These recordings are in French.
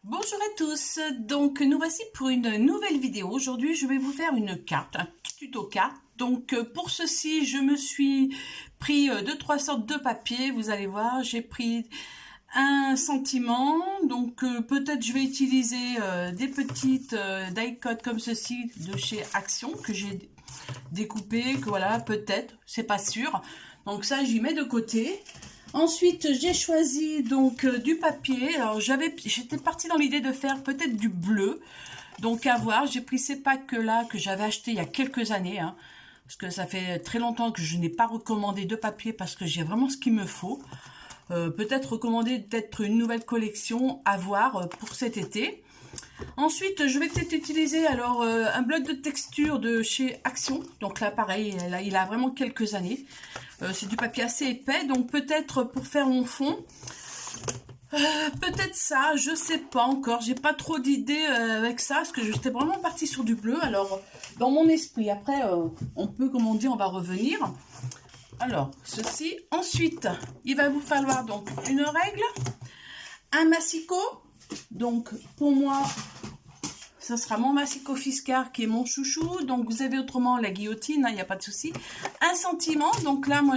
Bonjour à tous, donc nous voici pour une nouvelle vidéo. Aujourd'hui je vais vous faire une carte, un petit tuto carte. Donc pour ceci je me suis pris deux trois sortes de papier. Vous allez voir, j'ai pris un sentiment, donc peut-être je vais utiliser des petites die cut comme ceci de chez Action que j'ai découpé, que voilà, peut-être, c'est pas sûr. Donc ça j'y mets de côté. Ensuite, j'ai choisi donc du papier. Alors, j'étais partie dans l'idée de faire peut-être du bleu. Donc, à voir. J'ai pris ces packs-là que j'avais achetés il y a quelques années. Hein, parce que ça fait très longtemps que je n'ai pas recommandé de papier parce que j'ai vraiment ce qu'il me faut. Peut-être recommander peut-être une nouvelle collection à voir pour cet été. Ensuite, je vais peut-être utiliser alors un bloc de texture de chez Action. Donc là, pareil, là, il a vraiment quelques années. C'est du papier assez épais, donc peut-être pour faire mon fond, peut-être ça, je sais pas encore. J'ai pas trop d'idées avec ça, parce que j'étais vraiment partie sur du bleu. Alors, dans mon esprit, après, on peut, comme on dit, on va revenir. Alors, ceci. Ensuite, il va vous falloir donc une règle, un massicot. Donc, pour moi, ça sera mon massicot Fiskars qui est mon chouchou. Donc, vous avez autrement la guillotine, il n'y a pas de souci. Un sentiment. Donc là, moi,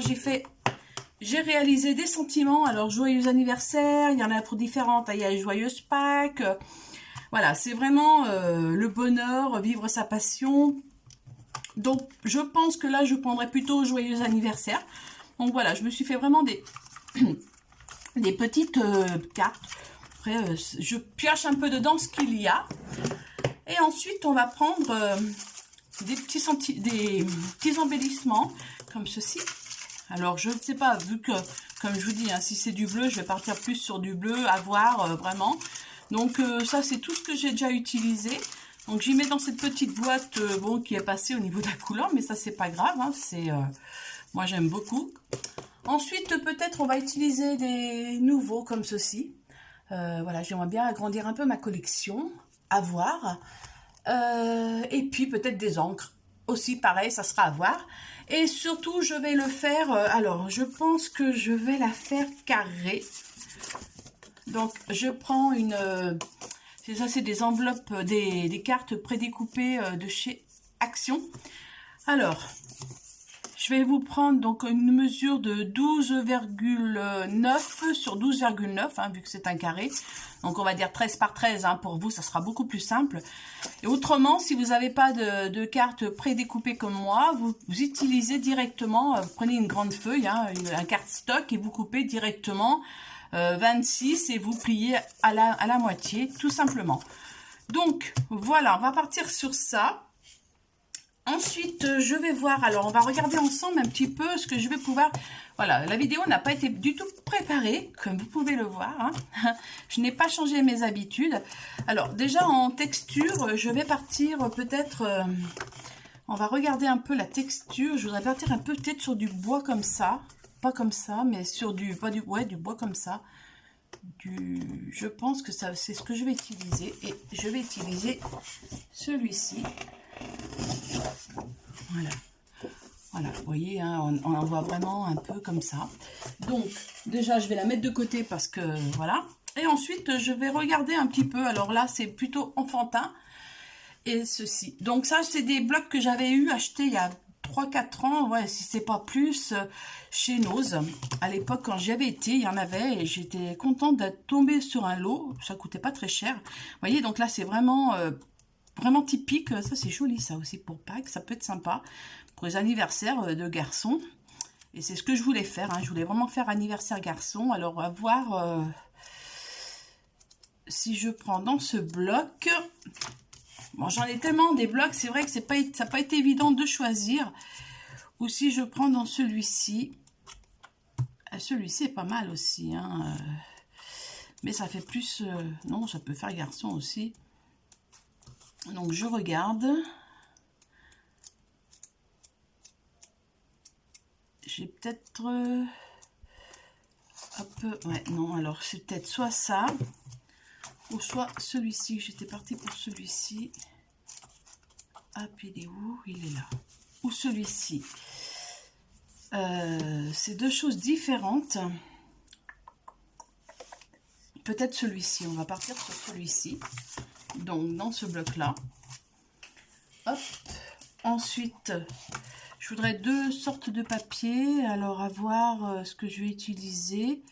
j'ai réalisé des sentiments. Alors, joyeux anniversaire. Il y en a pour différentes. Il y a joyeuse Pâques. Voilà, c'est vraiment le bonheur, vivre sa passion. Donc, je pense que là, je prendrais plutôt joyeux anniversaire. Donc, voilà, je me suis fait vraiment des petites cartes. Après, je pioche un peu dedans ce qu'il y a. Et ensuite, on va prendre des petits embellissements comme ceci. Alors, je ne sais pas, vu que, comme je vous dis, hein, si c'est du bleu, je vais partir plus sur du bleu, à voir vraiment. Donc, ça, c'est tout ce que j'ai déjà utilisé. Donc, j'y mets dans cette petite boîte bon, qui est passée au niveau de la couleur, mais ça, c'est pas grave. Hein, moi, j'aime beaucoup. Ensuite, peut-être, on va utiliser des nouveaux comme ceci. Voilà, j'aimerais bien agrandir un peu ma collection. À voir. Et puis peut-être des encres aussi, pareil, ça sera à voir. Et surtout, je vais le faire, alors je pense que je vais la faire carrée. Donc je prends c'est ça, c'est des enveloppes, des cartes prédécoupées de chez Action. Alors, je vais vous prendre donc une mesure de 12,9 sur 12,9, hein, vu que c'est un carré. Donc on va dire 13 par 13, hein, pour vous, ça sera beaucoup plus simple. Et autrement, si vous n'avez pas de carte prédécoupée comme moi, vous utilisez directement, vous prenez une grande feuille, hein, un cardstock, et vous coupez directement 26 et vous pliez à la moitié, tout simplement. Donc voilà, on va partir sur ça. Ensuite, je vais voir, alors on va regarder ensemble un petit peu ce que je vais pouvoir... Voilà, la vidéo n'a pas été du tout préparée, comme vous pouvez le voir. Hein. Je n'ai pas changé mes habitudes. Alors déjà en texture, je vais partir peut-être... on va regarder un peu la texture. Je voudrais partir un peu peut-être sur du bois comme ça. Pas comme ça, mais sur du bois comme ça. Je pense que ça c'est ce que je vais utiliser. Et je vais utiliser celui-ci. Voilà, vous voyez, hein, on en voit vraiment un peu comme ça. Donc, déjà, je vais la mettre de côté parce que, voilà. Et ensuite, je vais regarder un petit peu. Alors là, c'est plutôt enfantin. Et ceci. Donc ça, c'est des blocs que j'avais achetés il y a 3-4 ans, ouais, si c'est pas plus, chez Nose. À l'époque, quand j'y avais été, il y en avait et j'étais contente d'être tombée sur un lot. Ça coûtait pas très cher. Vous voyez, donc là, c'est vraiment... vraiment typique, ça c'est joli ça aussi pour Pâques, ça peut être sympa pour les anniversaires de garçons. Et c'est ce que je voulais faire, hein. Je voulais vraiment faire anniversaire garçon. Alors on va voir si je prends dans ce bloc. Bon, j'en ai tellement des blocs, c'est vrai que ça n'a pas été évident de choisir. Ou si je prends dans celui-ci. Celui-ci est pas mal aussi, hein. Mais ça fait plus... non, ça peut faire garçon aussi. Donc je regarde. J'ai peut-être ouais, non, alors c'est peut-être soit ça ou soit celui-ci. J'étais partie pour celui-ci. Ah, puis il est où? Il est là. Ou celui-ci. C'est deux choses différentes. peut-être celui-ci. On va partir sur celui-ci. Donc, dans ce bloc-là. Hop. Ensuite, je voudrais 2 sortes de papier. Alors, à voir ce que je vais utiliser.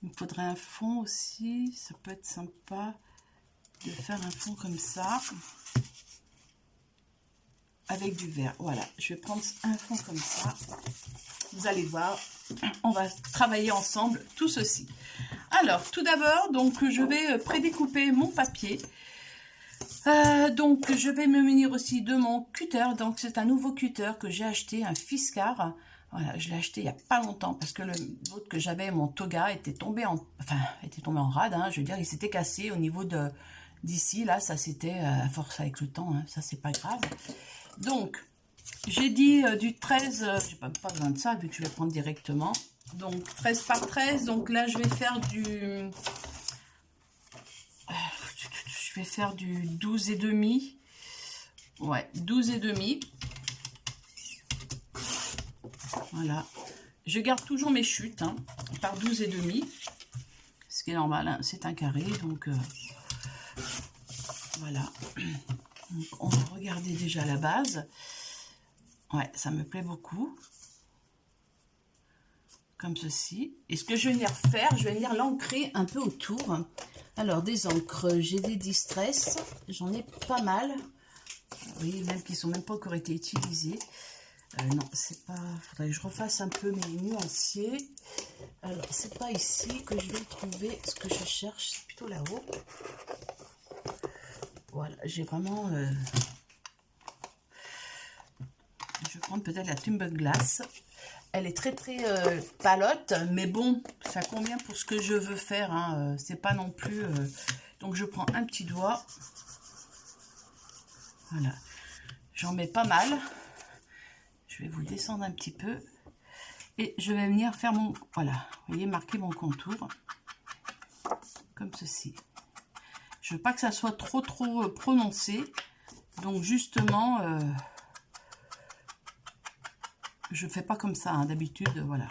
Il me faudrait un fond aussi. Ça peut être sympa de faire un fond comme ça. Avec du vert. Voilà, je vais prendre un fond comme ça. Vous allez voir, on va travailler ensemble tout ceci. Alors, tout d'abord, donc je vais prédécouper mon papier. Donc, je vais me munir aussi de mon cutter. Donc, c'est un nouveau cutter que j'ai acheté, un Fiskars. Voilà, je l'ai acheté il n'y a pas longtemps parce que l'autre que j'avais, mon Toga, était tombé en rade. Hein, je veux dire, il s'était cassé au niveau d'ici. Là, ça c'était à force avec le temps. Hein, ça, c'est pas grave. Donc, j'ai dit du 13, j'ai pas besoin de ça vu que je vais prendre directement. Donc, 13 par 13. Donc là, je vais faire du 12 et demi. Ouais, 12 et demi. Voilà. Je garde toujours mes chutes hein, par 12 et demi. Ce qui est normal, hein, c'est un carré. Donc, voilà. Donc, on va regarder déjà la base. Ouais, ça me plaît beaucoup. Comme ceci. Et ce que je vais venir faire, je vais venir l'ancrer un peu autour. Alors, des encres, j'ai des Distress. J'en ai pas mal. Oui, même qui sont même pas encore été utilisés. Non, c'est pas... Faudrait que je refasse un peu mes nuanciers. Alors, c'est pas ici que je vais trouver ce que je cherche. C'est plutôt là-haut. Voilà, j'ai vraiment... Je vais prendre peut-être la Tumble Glass. Elle est très palote, mais bon, ça convient pour ce que je veux faire. Hein. C'est pas non plus... Donc, je prends un petit doigt. Voilà. J'en mets pas mal. Je vais vous descendre un petit peu. Et je vais venir faire mon... Voilà, vous voyez, marquer mon contour. Comme ceci. Je veux pas que ça soit trop prononcé. Donc, justement... je fais pas comme ça, hein, d'habitude, voilà.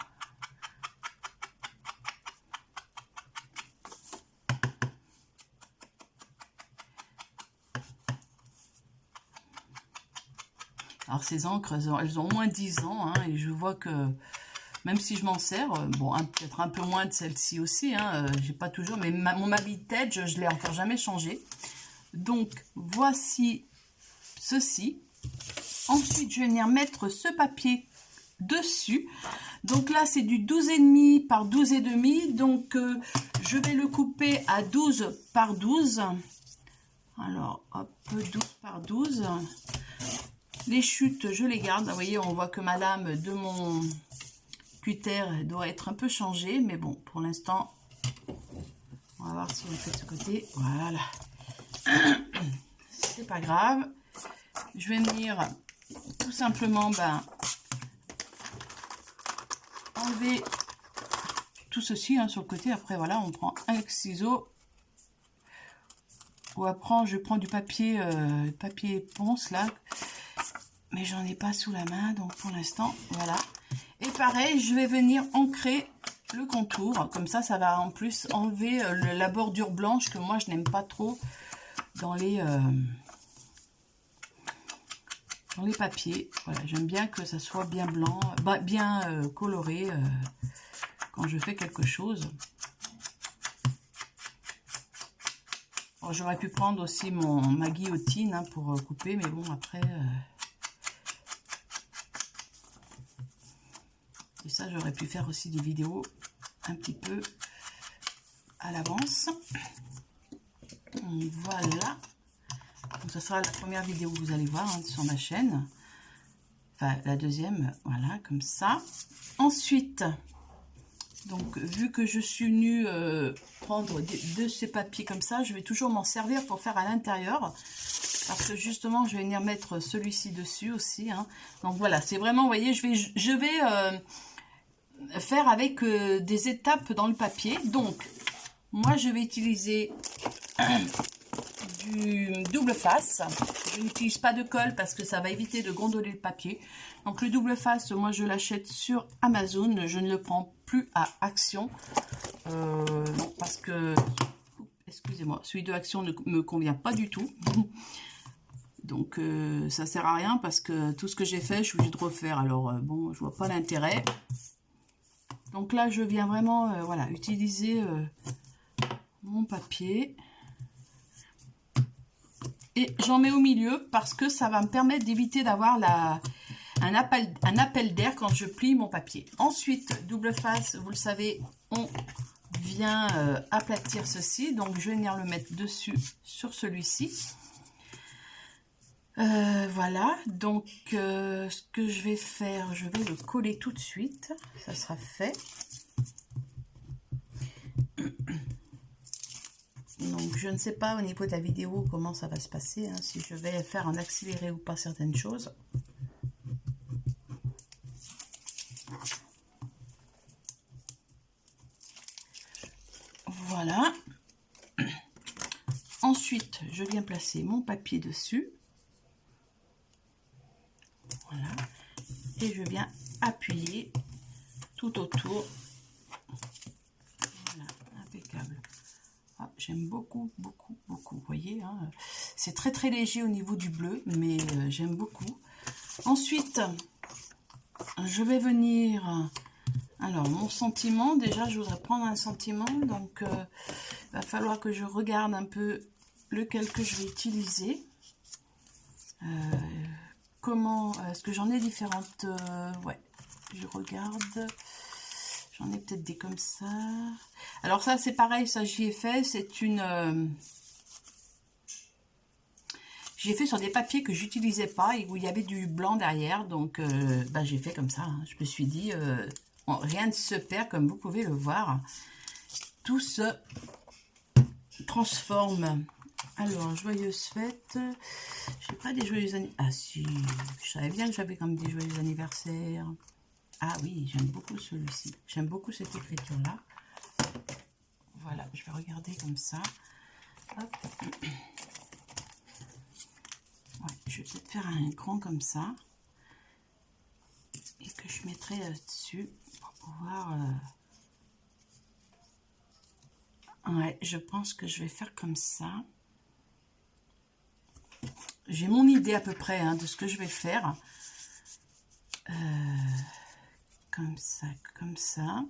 Alors ces encres, elles ont au moins 10 ans, hein, et je vois que même si je m'en sers, bon, peut-être un peu moins de celle-ci aussi, hein, j'ai pas toujours, mais mon Mabite Edge, je l'ai encore jamais changé. Donc voici ceci. Ensuite, je vais venir mettre ce papier dessus. Donc là, c'est du 12,5 par 12,5. Donc, je vais le couper à 12 par 12. Alors, hop, 12 par 12. Les chutes, je les garde. Vous voyez, on voit que ma lame de mon cutter doit être un peu changée. Mais bon, pour l'instant, on va voir si on fait de ce côté. Voilà. C'est pas grave. Je vais venir tout simplement enlever tout ceci hein, sur le côté. Après, voilà, on prend un ciseau. Ou après, je prends du papier, papier ponce là. Mais j'en ai pas sous la main, donc pour l'instant, voilà. Et pareil, je vais venir ancrer le contour. Comme ça, ça va en plus enlever la bordure blanche que moi, je n'aime pas trop dans les papiers. Voilà, j'aime bien que ça soit bien blanc, bien coloré quand je fais quelque chose. Bon, j'aurais pu prendre aussi ma guillotine hein, pour couper, mais bon, après... Et ça, j'aurais pu faire aussi des vidéos un petit peu à l'avance. Voilà. Donc, ce sera la première vidéo que vous allez voir hein, sur ma chaîne. Enfin, la deuxième, voilà, comme ça. Ensuite, donc, vu que je suis venue prendre de ces papiers comme ça, je vais toujours m'en servir pour faire à l'intérieur. Parce que justement, je vais venir mettre celui-ci dessus aussi. Hein. Donc, voilà, c'est vraiment, vous voyez, je vais faire avec des étapes dans le papier. Donc, moi, je vais utiliser du double face. Je n'utilise pas de colle parce que ça va éviter de gondoler le papier. Donc, le double face, moi, je l'achète sur Amazon. Je ne le prends plus à Action. Non, parce que excusez-moi, celui de Action ne me convient pas du tout. Donc ça sert à rien parce que tout ce que j'ai fait, je suis obligée de refaire. Alors bon, je vois pas l'intérêt. Donc là, je viens vraiment voilà, utiliser mon papier. Et j'en mets au milieu parce que ça va me permettre d'éviter d'avoir un appel d'air quand je plie mon papier. Ensuite, double face, vous le savez, on vient aplatir ceci. Donc je vais venir le mettre dessus sur celui-ci. Voilà, donc ce que je vais faire, je vais le coller tout de suite, ça sera fait. Donc je ne sais pas au niveau de la vidéo comment ça va se passer, hein, si je vais faire en accéléré ou pas certaines choses. Voilà. Ensuite, je viens placer mon papier dessus. Voilà. Et je viens appuyer tout autour. Voilà, impeccable. Ah, j'aime beaucoup, beaucoup, beaucoup. Vous voyez, hein, c'est très, très léger au niveau du bleu, mais j'aime beaucoup. Ensuite, je vais venir... Alors, mon sentiment, déjà, je voudrais prendre un sentiment. Donc, il va falloir que je regarde un peu lequel que je vais utiliser. Comment est-ce que j'en ai différentes, ouais, je regarde, j'en ai peut-être des comme ça. Alors ça c'est pareil, ça j'y ai fait, c'est une j'ai fait sur des papiers que j'utilisais pas et où il y avait du blanc derrière, donc bah, j'ai fait comme ça, hein. Je me suis dit rien ne se perd, comme vous pouvez le voir, tout se transforme. Alors, joyeuses fêtes. Je n'ai pas des joyeux anniversaires. Ah si, je savais bien que j'avais comme des joyeux anniversaires. Ah oui, j'aime beaucoup celui-ci. J'aime beaucoup cette écriture-là. Voilà, je vais regarder comme ça. Hop. Ouais, je vais peut-être faire un grand comme ça. Et que je mettrai dessus pour pouvoir... Ouais, je pense que je vais faire comme ça. J'ai mon idée à peu près hein, de ce que je vais faire. Comme ça, comme ça.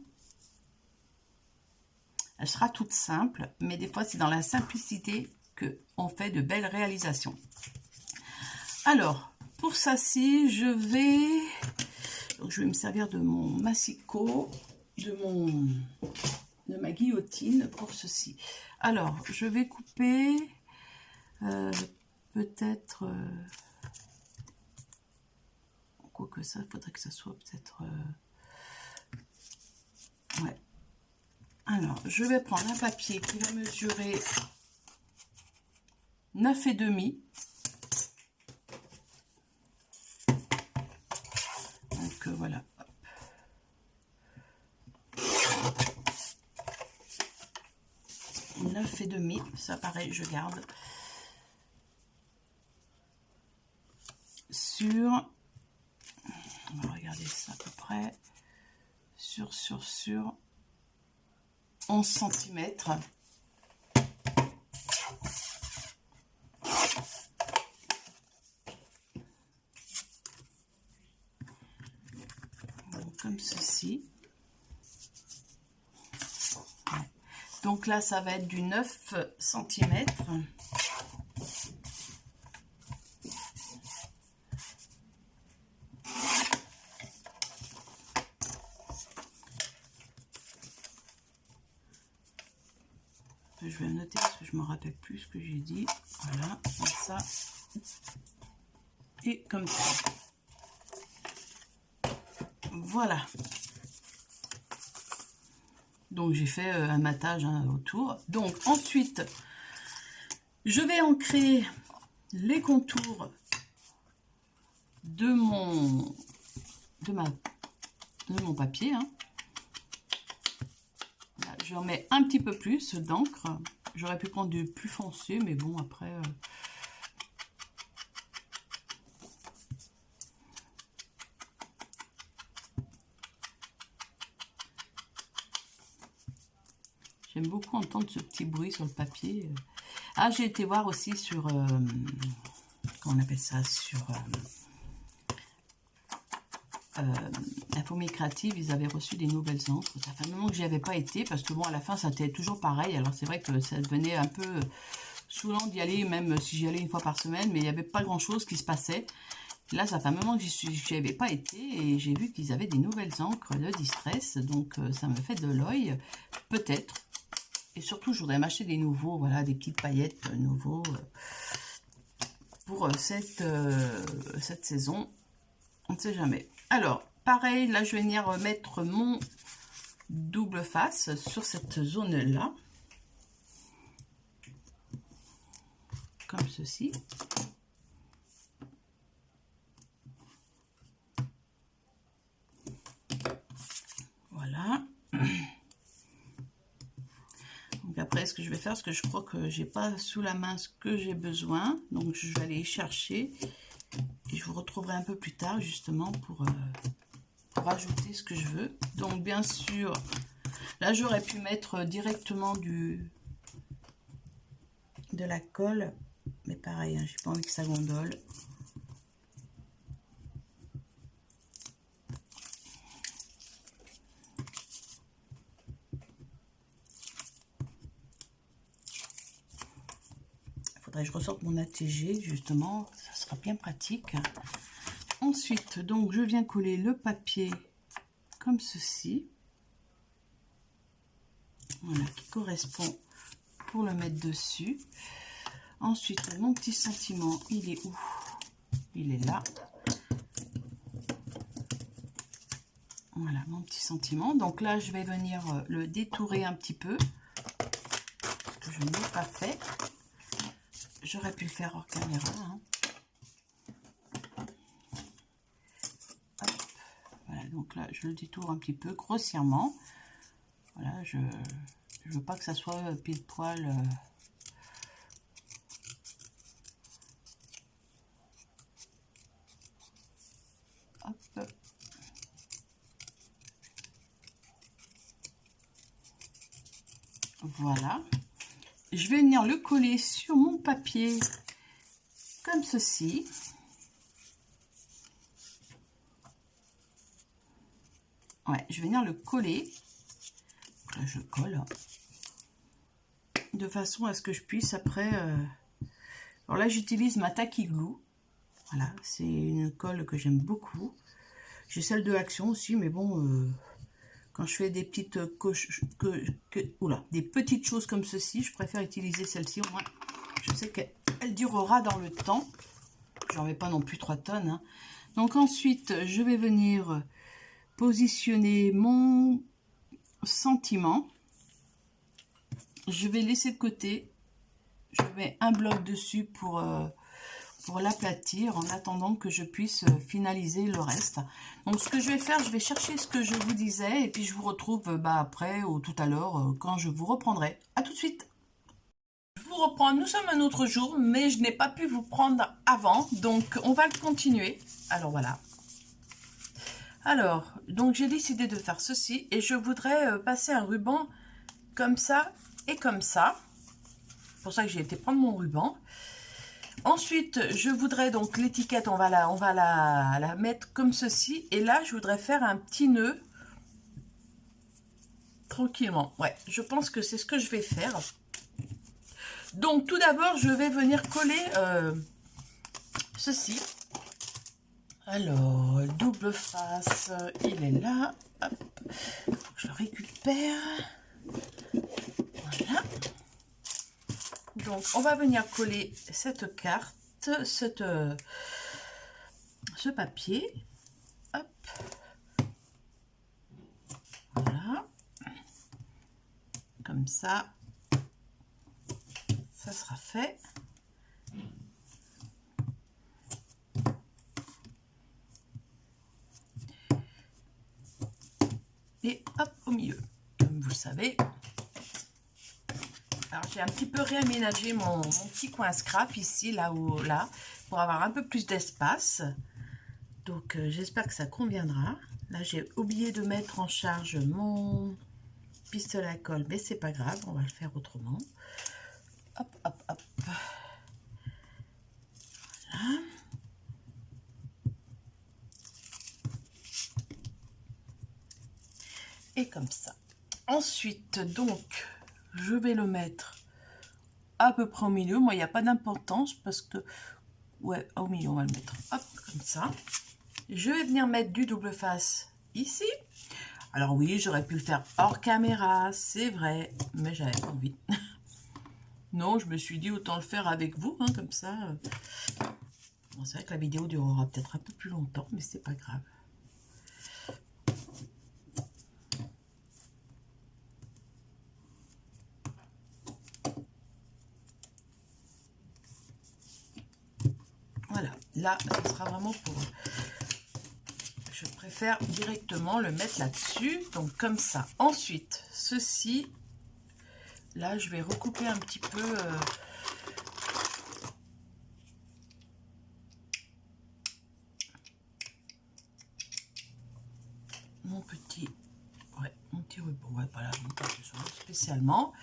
Elle sera toute simple, mais des fois c'est dans la simplicité qu'on fait de belles réalisations. Alors, pour ça, si je vais me servir de mon massicot, de ma guillotine pour ceci. Alors, je vais couper peut-être... quoique ça, il faudrait que ça soit peut-être... ouais. Alors, je vais prendre un papier qui va mesurer 9,5. Donc, voilà. 9,5. Ça, pareil, je garde. Sur... On va regarder ça à peu près. Sur 11 cm. Comme ceci. Ouais. Donc là, ça va être du 9 cm. Je vais noter parce que je ne me rappelle plus ce que j'ai dit. Voilà, comme ça. Et comme ça. Voilà. Donc j'ai fait un matage hein, autour. Donc ensuite, je vais ancrer les contours de mon papier. Hein. Là, j'en mets un petit peu plus d'encre. J'aurais pu prendre du plus foncé, mais bon après. J'aime beaucoup beaucoup entendre ce petit bruit sur le papier. Ah, j'ai été voir aussi sur... comment on appelle ça? Sur... Info Créative, ils avaient reçu des nouvelles encres. Ça fait un moment que j'y avais pas été parce que bon, à la fin, ça était toujours parey. Alors c'est vrai que ça devenait un peu saoulant d'y aller, même si j'y allais une fois par semaine, mais il n'y avait pas grand chose qui se passait. Là, ça fait un moment que j'y avais pas été et j'ai vu qu'ils avaient des nouvelles encres de Distress, donc ça me fait de l'œil, peut-être. Et surtout, je voudrais m'acheter des nouveaux, voilà, des petites paillettes nouveaux pour cette saison. On ne sait jamais. Alors, pareil, là, je vais venir mettre mon double face sur cette zone-là. Comme ceci. Voilà. Donc après, ce que je vais faire, parce que je crois que j'ai pas sous la main ce que j'ai besoin. Donc, je vais aller chercher. Et je vous retrouverai un peu plus tard, justement, pour ajouter ce que je veux. Donc, bien sûr, là, j'aurais pu mettre directement de la colle. Mais pareil, hein, j'ai pas envie que ça gondole. Il faudrait que je ressorte mon ATG, justement. Ça sera bien pratique. Ensuite, donc, je viens coller le papier comme ceci. Voilà, qui correspond pour le mettre dessus. Ensuite, mon petit sentiment, il est où? Il est là. Voilà, mon petit sentiment. Donc là, je vais venir le détourer un petit peu. Ce que je n'ai pas fait. J'aurais pu le faire hors caméra. Hein. Voilà, donc là, je le détourne un petit peu grossièrement. Voilà, je ne veux pas que ça soit pile poil. Hop. Voilà. Je vais venir le coller sur mon papier comme ceci. Ouais, je vais venir le coller. Là, je colle. De façon à ce que je puisse après... Alors là, j'utilise ma Tacky Glue. Voilà, c'est une colle que j'aime beaucoup. J'ai celle de Action aussi, mais bon... quand je fais des petites des petites choses comme ceci, je préfère utiliser celle-ci. Au moins, je sais qu'elle durera dans le temps. J'en mets pas non plus 3 tonnes. Hein. Donc ensuite, je vais venir positionner mon sentiment. Je vais laisser de côté. Je mets un bloc dessus pour l'aplatir en attendant que je puisse finaliser le reste. Donc ce que je vais faire, je vais chercher ce que je vous disais et puis je vous retrouve après ou tout à l'heure quand je vous reprendrai. À tout de suite. Je vous reprends, nous sommes un autre jour, mais je n'ai pas pu vous prendre avant, donc on va le continuer. Alors voilà. Alors, donc j'ai décidé de faire ceci et je voudrais passer un ruban comme ça et comme ça. C'est pour ça que j'ai été prendre mon ruban. Ensuite, je voudrais donc l'étiquette, on va la mettre comme ceci. Et là, je voudrais faire un petit nœud tranquillement. Ouais, je pense que c'est ce que je vais faire. Donc, tout d'abord, je vais venir coller ceci. Alors, double face, il est là. Hop, je le récupère. Voilà. Donc, on va venir coller cette carte, ce papier. Hop. Voilà. Comme ça. Ça sera fait. Et hop, au milieu. Comme vous le savez. Alors, j'ai un petit peu réaménagé mon petit coin scrap ici, là, pour avoir un peu plus d'espace. Donc, j'espère que ça conviendra. Là, j'ai oublié de mettre en charge mon pistolet à colle, mais c'est pas grave, on va le faire autrement. Hop, hop, hop. Voilà. Et comme ça. Ensuite, donc, je vais le mettre à peu près au milieu. Moi, il n'y a pas d'importance parce que, ouais, au milieu, on va le mettre. Hop, comme ça. Je vais venir mettre du double face ici. Alors oui, j'aurais pu le faire hors caméra, c'est vrai, mais j'avais pas envie. Non, je me suis dit autant le faire avec vous, hein, comme ça. Bon, c'est vrai que la vidéo durera peut-être un peu plus longtemps, mais c'est pas grave. Voilà, là, ce sera vraiment pour... Je préfère directement le mettre là-dessus, donc comme ça. Ensuite, ceci, là, je vais recouper un petit peu... mon petit ruban, ouais, voilà, pas spécialement.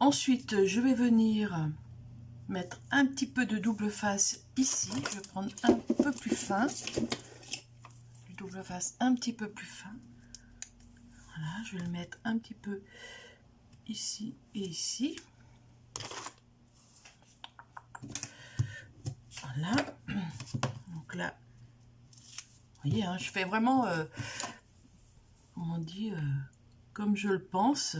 Ensuite, je vais venir mettre un petit peu de double face ici. Je vais prendre un peu plus fin, du double face un petit peu plus fin. Voilà, je vais le mettre un petit peu ici et ici. Voilà. Donc là, vous voyez, hein, je fais vraiment, comment on dit, comme je le pense.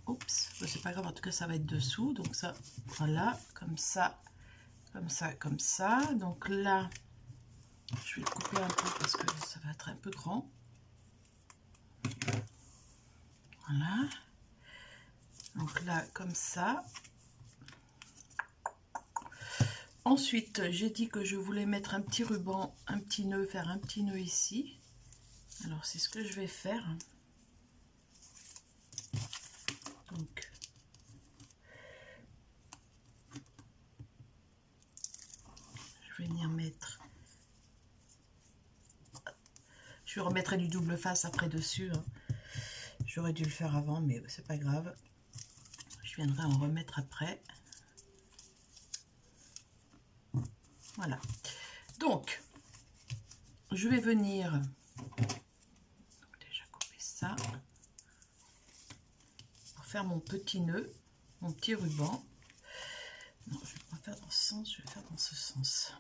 Oups, c'est pas grave, en tout cas ça va être dessous, donc ça, voilà, comme ça, comme ça, comme ça. Donc là, je vais le couper un peu parce que ça va être un peu grand. Voilà. Donc là, comme ça. Ensuite, j'ai dit que je voulais mettre un petit ruban, un petit nœud, faire un petit nœud ici. Alors, c'est ce que je vais faire. Donc, je vais venir mettre... Je remettrai du double face après dessus. Hein. J'aurais dû le faire avant, mais c'est pas grave. Je viendrai en remettre après. Voilà. Donc, je vais venir... Déjà couper ça. Pour faire mon petit nœud, mon petit ruban. Non, je ne vais pas faire dans ce sens, je vais faire dans ce sens.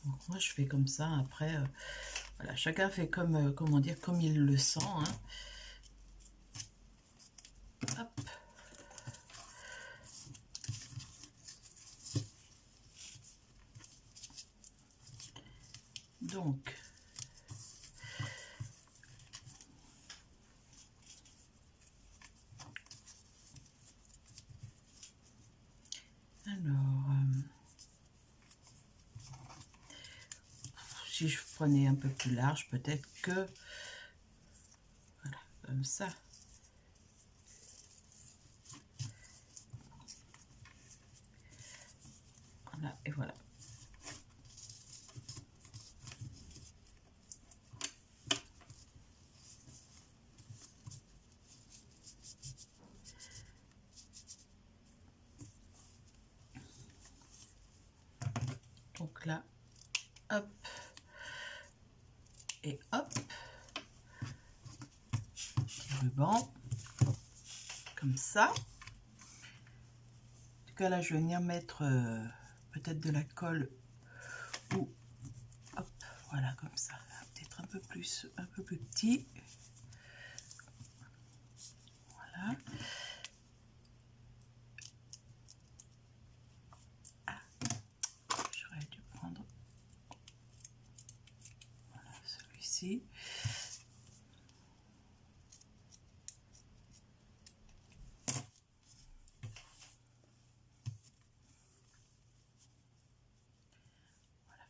Donc, moi, je fais comme ça. Après, voilà, chacun fait comme, comment dire, comme il le sent. Hein. Hop. Donc, si je prenais un peu plus large, peut-être que, voilà, comme ça. Voilà, et voilà. Donc là, hop, et hop, petit ruban, comme ça. En tout cas, là, je vais venir mettre peut-être de la colle ou, hop, voilà, comme ça. Peut-être un peu plus petit. Voilà. Ah, j'aurais dû prendre voilà, celui-ci.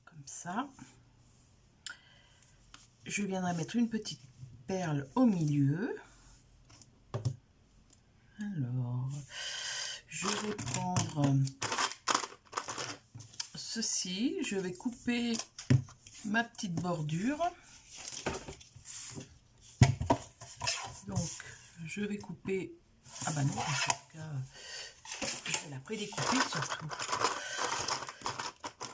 Comme ça. Je viendrai mettre une petite perle au milieu. Alors, je vais prendre ceci. Je vais couper ma petite bordure. Donc, je vais couper. Ah bah non, en tout cas, je vais la prédécouper surtout.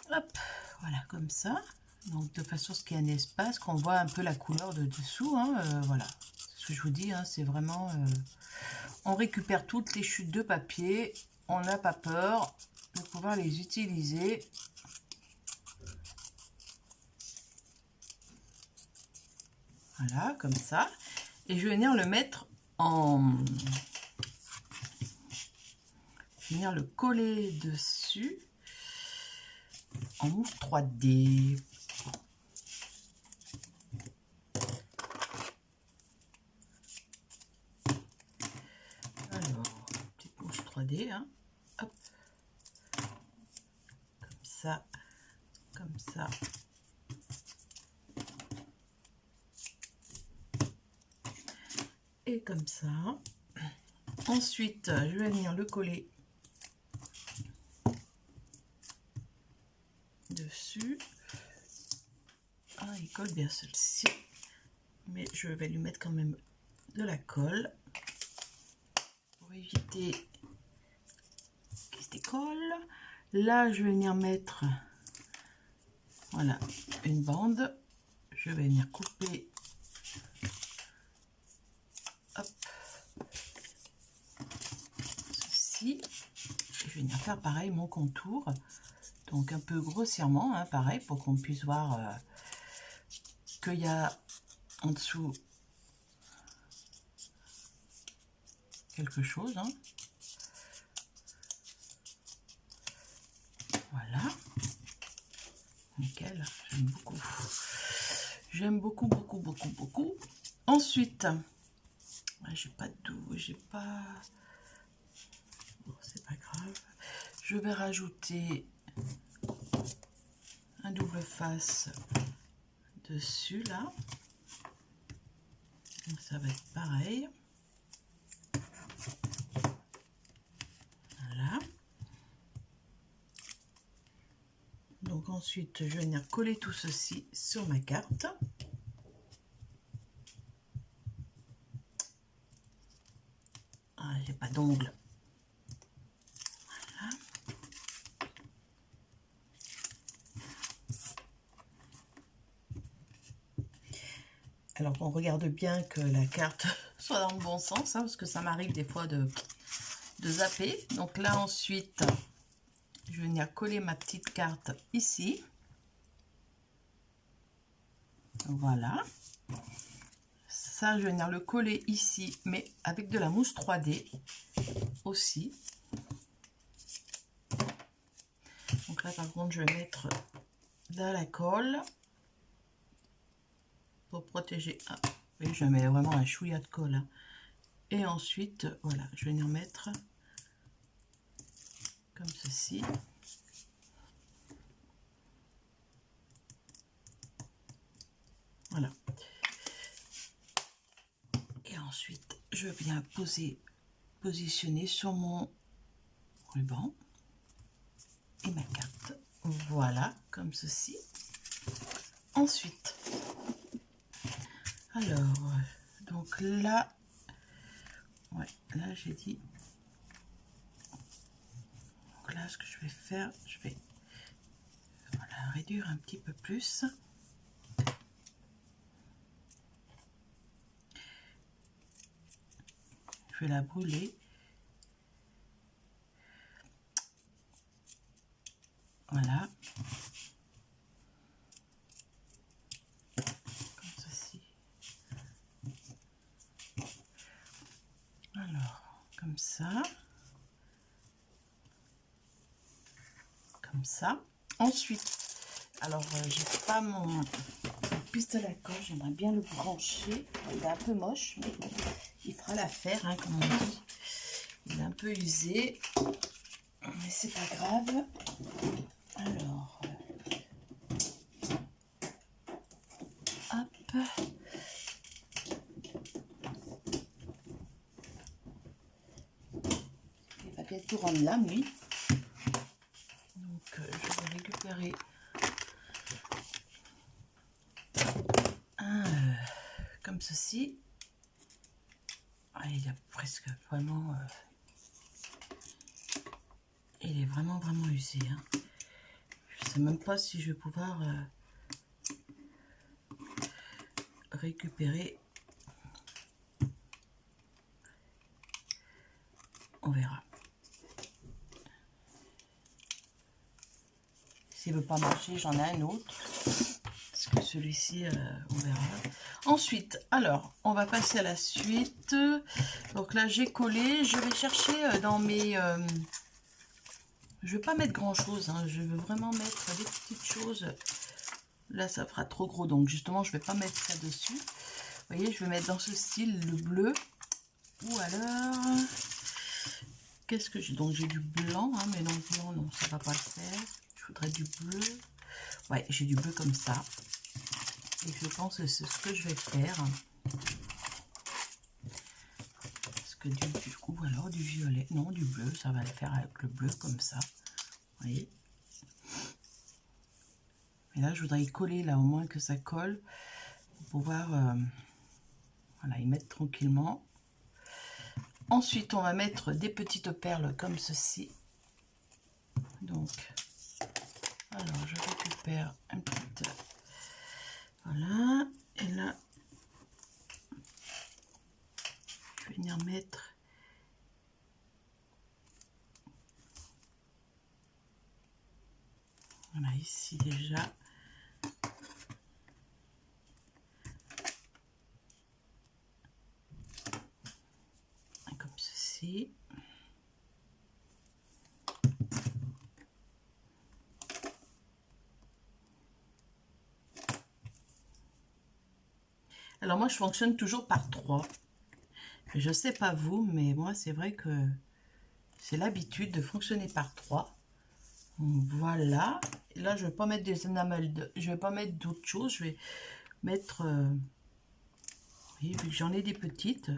Hop, voilà, comme ça. Donc de façon à ce qu'il y ait un espace, qu'on voit un peu la couleur de dessous. Hein, voilà, c'est ce que je vous dis, hein, c'est vraiment... on récupère toutes les chutes de papier. On n'a pas peur de pouvoir les utiliser. Voilà, comme ça. Et je vais venir le mettre en... Je vais venir le coller dessus en mousse 3D. Alors, petite mousse 3D, hein. Hop. Comme ça, comme ça. Et comme ça. Ensuite, je vais venir le coller dessus. Ah, il colle bien celui-ci. Mais je vais lui mettre quand même de la colle pour éviter qu'il se décolle. Là, je vais venir mettre, voilà, une bande. Je vais venir couper. Hop. Ceci. Je vais venir faire pareil mon contour. Donc un peu grossièrement, hein, pareil, pour qu'on puisse voir qu'il y a en dessous quelque chose. Hein. Voilà. Nickel, j'aime beaucoup. J'aime beaucoup, beaucoup, beaucoup, beaucoup. Ensuite, j'ai pas de doux, j'ai pas... Bon, c'est pas grave. Je vais rajouter un double face dessus, là. Donc, ça va être pareil. Voilà. Donc, ensuite, je vais venir coller tout ceci sur ma carte. Ah, j'ai pas d'ongles. Voilà. Alors on regarde bien que la carte soit dans le bon sens, hein, parce que ça m'arrive des fois de zapper. Donc là ensuite, je vais venir coller ma petite carte ici. Voilà. Ça, je vais venir le coller ici, mais avec de la mousse 3D aussi. Donc là par contre, je vais mettre de la colle pour protéger. Ah, oui, je mets vraiment un chouïa de colle. Hein. Et ensuite, voilà, je vais venir mettre comme ceci. Voilà. Et ensuite, je viens positionner sur mon ruban et ma carte. Voilà, comme ceci. Ensuite, alors, donc là, ouais, là j'ai dit, donc là ce que je vais faire, je vais voilà, réduire un petit peu plus. Je vais la brûler. Voilà. Comme ceci. Alors, comme ça. Comme ça. Ensuite, alors j'ai pas mon pistolet à colle, j'aimerais bien le brancher. Il est un peu moche, mais il fera l'affaire, hein, comme on dit. Il est un peu usé, mais c'est pas grave. Alors, hop. Il va bientôt rendre l'âme, lui. Donc, je vais récupérer un comme ceci. Ouais, il a presque vraiment... il est vraiment usé. Hein. Je sais même pas si je vais pouvoir récupérer. On verra. S'il ne veut pas marcher, j'en ai un autre. Parce que celui-ci, on verra. Ensuite, alors, on va passer à la suite. Donc là, j'ai collé. Je vais chercher dans mes... je ne vais pas mettre grand-chose. Hein. Je veux vraiment mettre des petites choses. Là, ça fera trop gros. Donc, justement, je ne vais pas mettre ça dessus. Vous voyez, je vais mettre dans ce style le bleu. Ou alors... Qu'est-ce que j'ai? Donc, j'ai du blanc. Hein, mais non, blanc, non, ça ne va pas le faire. Je voudrais du bleu. Ouais, j'ai du bleu comme ça. Et je pense que c'est ce que je vais faire. Parce que ou alors du violet. Non, du bleu, ça va le faire avec le bleu comme ça. Vous voyez? Et là, je voudrais y coller, là, au moins que ça colle. Pour pouvoir voilà, y mettre tranquillement. Ensuite, on va mettre des petites perles comme ceci. Donc, alors, je récupère un petit... Voilà. Et là, je vais venir mettre... Voilà, ici déjà. Comme ceci. Alors moi, je fonctionne toujours par 3. Je sais pas vous, mais moi, c'est vrai que c'est l'habitude de fonctionner par 3. Voilà. Et là, je vais pas mettre des enamels, je vais pas mettre d'autres choses. Je vais mettre, oui, vu que j'en ai des petites,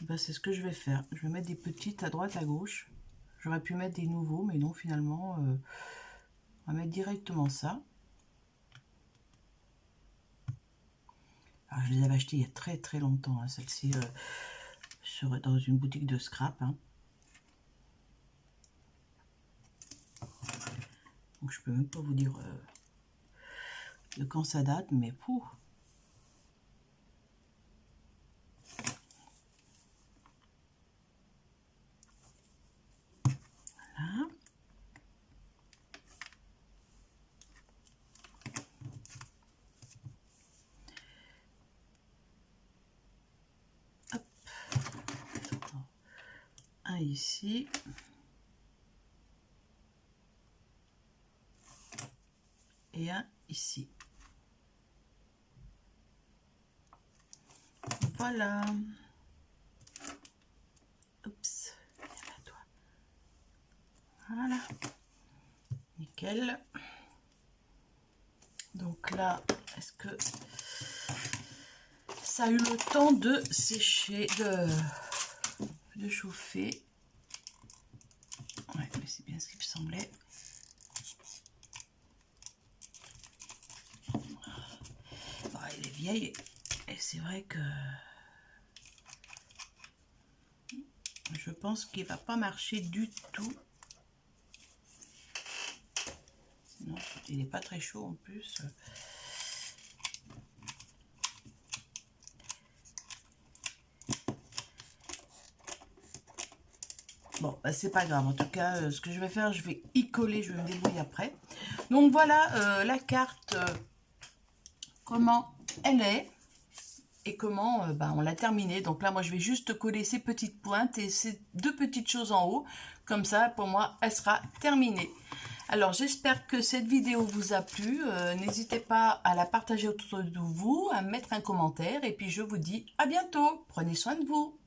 ben, c'est ce que je vais faire. Je vais mettre des petites à droite, à gauche. J'aurais pu mettre des nouveaux, mais non, finalement, on va mettre directement ça. Alors, je les avais achetées il y a très longtemps, hein, celle-ci, dans une boutique de scrap. Hein. Donc, je peux même pas vous dire de quand ça date, mais pour. Voilà. Hop. Un ici. Et un ici. Voilà. Oups. Voilà. Nickel. Donc là, est-ce que ça a eu le temps de sécher, de chauffer? Ouais, mais c'est bien ce qu'il me semblait. Bon, elle est vieille et c'est vrai que je pense qu'il va pas marcher du tout. Non, il n'est pas très chaud en plus. Bon, bah, c'est pas grave. En tout cas, ce que je vais faire, je vais y coller. Je vais me débrouiller après. Donc voilà la carte, comment elle est et comment bah, on l'a terminée. Donc là, moi, je vais juste coller ces petites pointes et ces deux petites choses en haut. Comme ça, pour moi, elle sera terminée. Alors, j'espère que cette vidéo vous a plu. N'hésitez pas à la partager autour de vous, à mettre un commentaire. Et puis, je vous dis à bientôt. Prenez soin de vous.